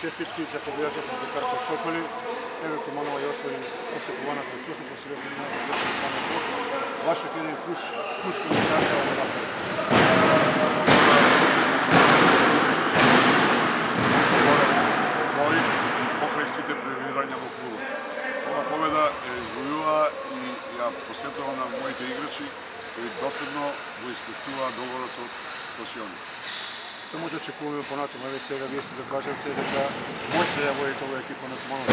честитки за победата против Карпов Соколи. Еве Туманова ја освои осекуваната цел со посилјата на Вашо еден куш коментарија на напред. Мои покрај сите превирања во клубот. Ова победа ја извојува и ја посетува на моите играчи кои доследно го испуштуваат договорот од Слашионица. Што може да очекуваме понатаму? Еве сега вие сте докажавте дека може да ја водите оваа екипа на Туманова.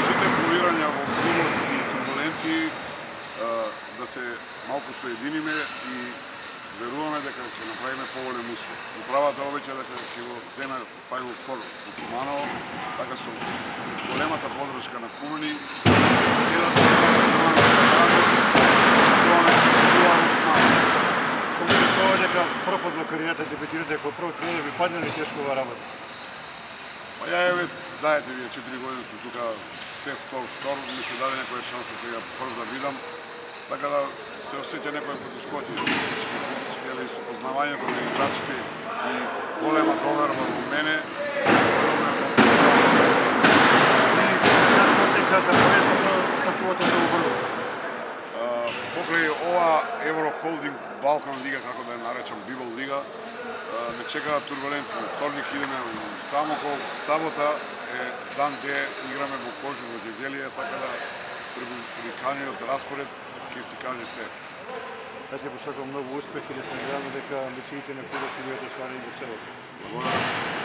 Сите превирања во клубот и турбуленции да се малку соединиме и веруваме дека ќе направиме поголем успех. Управата обеќа дека ќе го земе Final Four во Туманово, така со големата подршка на Кумани, целата Тоа дека пропад во кариерата дебютирате како прв тренер ви падне ли тешко ова работа? Па ја еве, знаете вие 4 години сме тука, се втор, ми се даде некоја шанса сега прв да видам, така да се осеќа некои потешкоти, физички, или со познавањето на играчите и голема доверба во мене. За повестата стартувате многу брзо. Покрај ова Еврохолдинг Балкан лига, како да ја наречам Библ лига, не чекаат турбуленции. Вторник идеме во Самокол, сабота е дан где играме во Кожу во Ѓевделија, така да при каниот распоред ќе си каже се. Јас ти посакувам многу успех и да се надевам дека амбициите на клубот ќе бидат остварени во целост. Благодарам.